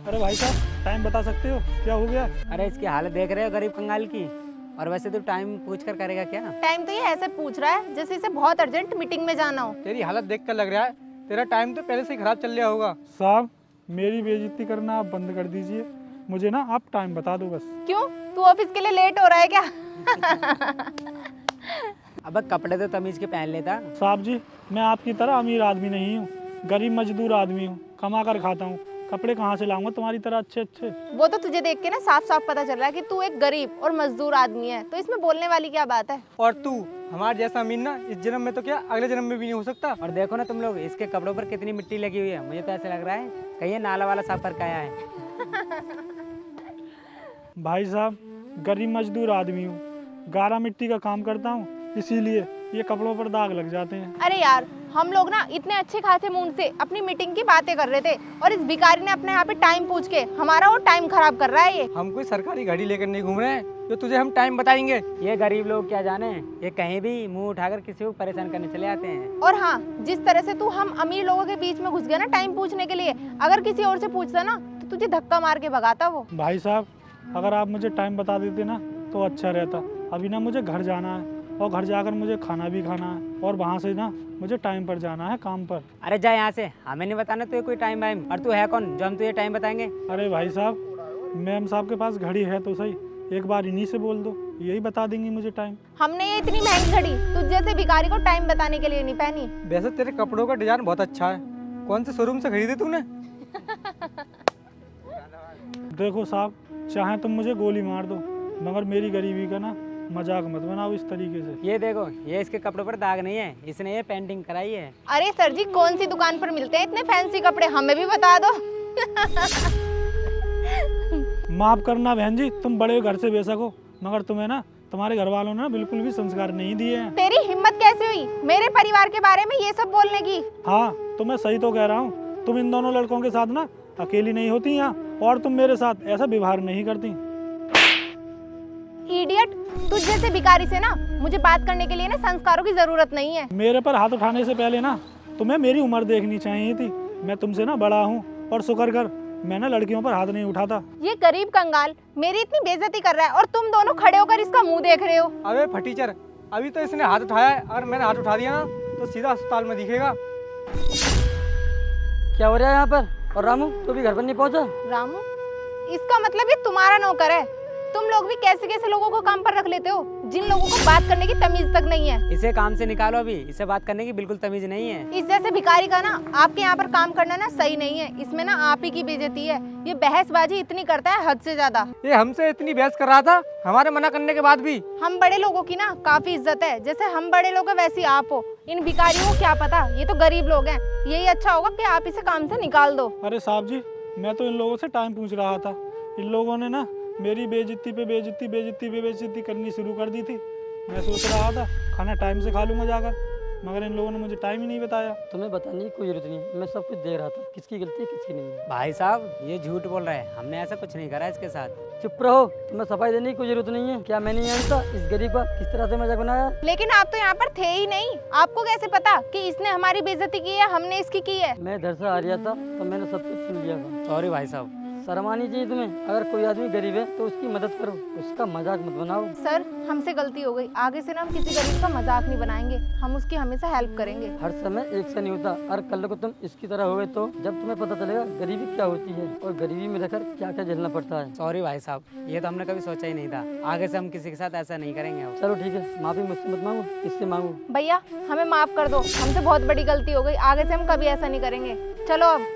अरे भाई साहब टाइम बता सकते हो क्या हो गया? अरे इसकी हालत देख रहे हो गरीब कंगाल की। और वैसे तू टाइम पूछ कर करेगा क्या? टाइम तो ये ऐसे पूछ रहा है जैसे इसे बहुत अर्जेंट मीटिंग में जाना हो। तेरी हालत देख कर लग रहा है तेरा टाइम तो पहले से ही खराब चल रहा होगा। साहब मेरी बेइज्जती करना आप बंद कर दीजिए, मुझे ना आप टाइम बता दो बस। क्यों, तू ऑफिस के लिए लेट हो रहा है क्या? अब कपड़े तो तमीज के पहन लेता। साहब जी मैं आपकी तरह अमीर आदमी नहीं हूँ, गरीब मजदूर आदमी हूँ, कमा कर खाता हूँ। कपड़े कहाँ से लाऊंगा तुम्हारी तरह अच्छे अच्छे? वो तो तुझे देख के ना साफ साफ पता चल रहा है कि तू एक गरीब और मजदूर आदमी है, तो इसमें बोलने वाली क्या बात है? और तू हमारे जैसा अमीर ना इस जन्म में तो क्या अगले जन्म में भी नहीं हो सकता। और देखो ना तुम लोग इसके कपड़ों पर कितनी मिट्टी लगी हुई है। मुझे तो ऐसा लग रहा है कहीं ये नाला वाला साफ करके आया है। भाई साहब गरीब मजदूर आदमी हूँ, गारा मिट्टी का काम करता हूँ, इसीलिए ये कपड़ों पर दाग लग जाते हैं। अरे यार हम लोग ना इतने अच्छे खासे मूड से अपनी मीटिंग की बातें कर रहे थे और इस भिखारी ने अपने यहाँ पे टाइम पूछ के हमारा वो टाइम खराब कर रहा है। ये हम कोई सरकारी घड़ी लेकर नहीं घूम रहे हैं जो तुझे हम टाइम बताएंगे। ये गरीब लोग क्या जाने, ये कहीं भी मुंह उठाकर किसी को परेशान करने चले आते हैं। और हाँ, जिस तरह से तू हम अमीर लोगों के बीच में घुस गया ना टाइम पूछने के लिए, अगर किसी और से पूछता ना तो तुझे धक्का मार के भगाता वो। भाई साहब अगर आप मुझे टाइम बता देते ना तो अच्छा रहता। अभी ना मुझे घर जाना है और घर जाकर मुझे खाना भी खाना है और वहाँ से ना मुझे टाइम पर जाना है काम पर। अरे जा यहाँ से, हमें नहीं बताना तुझे कोई टाइम वाइम। और तू है कौन जो हम तुझे टाइम बताएंगे? अरे भाई साहब मैम साहब के पास घड़ी है तो सही, एक बार इन्हीं से बोल दो, यही बता देंगी मुझे टाइम। हमने ये इतनी महंगी घड़ी तुझ जैसे भिखारी को टाइम बताने के लिए नहीं पहनी। वैसे तेरे कपड़ों का डिजाइन बहुत अच्छा है, कौन से शोरूम से खरीदे तूने? देखो साहब चाहे तुम मुझे गोली मार दो मगर मेरी गरीबी का ना मजाक मत बनाओ इस तरीके से। ये देखो ये इसके कपड़ों पर दाग नहीं है, इसने ये पेंटिंग कराई है। अरे सर जी कौन सी दुकान पर मिलते हैं इतने फैंसी कपड़े, हमें भी बता दो। माफ करना बहन जी, तुम बड़े घर से बेशक हो मगर तुम्हें ना तुम्हारे घर वालों ने ना बिल्कुल भी संस्कार नहीं दिए हैं। तेरी हिम्मत कैसे हुई मेरे परिवार के बारे में ये सब बोलने की? हाँ तो मैं सही तो कह रहा हूँ, तुम इन दोनों लड़कों के साथ ना अकेली नहीं होती यहाँ और तुम मेरे साथ ऐसा व्यवहार नहीं करती। इडियट, तुझ जैसे भिखारी से ना मुझे बात करने के लिए ना संस्कारों की जरूरत नहीं है। मेरे पर हाथ उठाने से पहले ना तुम्हें मेरी उम्र देखनी चाहिए थी। मैं तुमसे ना बड़ा हूँ और शुक्र कर मैं ना लड़कियों पर हाथ नहीं उठाता। ये गरीब कंगाल मेरी इतनी बेइज्जती कर रहा है और तुम दोनों खड़े होकर इसका मुंह देख रहे हो। अबे फटीचर, अभी तो इसने हाथ उठाया है, अगर मैंने हाथ उठा दिया ना तो सीधा अस्पताल में दिखेगा। क्या हो रहा है यहाँ पर? और रामू तो भी घर पर नहीं पहुँचा? रामू, इसका मतलब ये तुम्हारा नौकर है? तुम लोग भी कैसे कैसे लोगों को काम पर रख लेते हो जिन लोगों को बात करने की तमीज तक नहीं है। इसे काम से निकालो, अभी इसे बात करने की बिल्कुल तमीज नहीं है। इस जैसे भिखारी का ना आपके यहाँ पर काम करना ना सही नहीं है, इसमें ना आप ही की बेइज्जती है। ये बहसबाजी इतनी करता है हद से ज्यादा। ये हमसे इतनी बहस कर रहा था हमारे मना करने के बाद भी। हम बड़े लोगों की ना काफी इज्जत है, जैसे हम बड़े लोग हैं वैसे आप हो। इन भिखारियों को क्या पता, ये तो गरीब लोग हैं। यही अच्छा होगा कि आप इसे काम से निकाल दो। अरे साहब जी मैं तो इन लोगों से टाइम पूछ रहा था, इन लोगों ने ना मेरी बेइज्जती पे बेइज्जती करनी शुरू कर दी थी। मैं सोच रहा था खाना टाइम से खा लूँगा जाकर, मगर इन लोगों ने मुझे टाइम ही नहीं बताया। तुम्हें बताने की कोई जरूरत नहीं, मैं सब कुछ दे रहा था। किसकी गलती है किसकी नहीं है? भाई साहब ये झूठ बोल रहा है, हमने ऐसा कुछ नहीं करा इसके साथ। चुप रहो, तुम्हें सफाई देने की कोई जरूरत नहीं है। क्या मैंने जानता इस गरीब का किस तरह से मजाक बनाया? लेकिन आप तो यहाँ पर थे ही नहीं, आपको कैसे पता कि इसने हमारी बेइज्जती की है, हमने इसकी की है? मैं इधर से आ रहा था तो मैंने सब कुछ सुन लिया था। सॉरी भाई साहब। शर्म आनी चाहिए तुम्हें। अगर कोई आदमी गरीब है तो उसकी मदद करो, उसका मजाक मत बनाओ। सर हमसे गलती हो गई, आगे से ना हम किसी गरीब का मजाक नहीं बनाएंगे, हम उसकी हमेशा हेल्प करेंगे। हर समय एक सा नहीं होता, और कल को तुम इसकी तरह हो गए तो जब तुम्हें पता चलेगा गरीबी क्या होती है और गरीबी में रहकर क्या क्या झेलना पड़ता है। सॉरी भाई साहब, ये तो हमने कभी सोचा ही नहीं था। आगे से हम किसी के साथ ऐसा नहीं करेंगे अब। चलो ठीक है, माफी मुझसे मत मांगो, इससे मांगो। भैया हमें माफ कर दो, हमसे बहुत बड़ी गलती हो गई, आगे से हम कभी ऐसा नहीं करेंगे। चलो अब।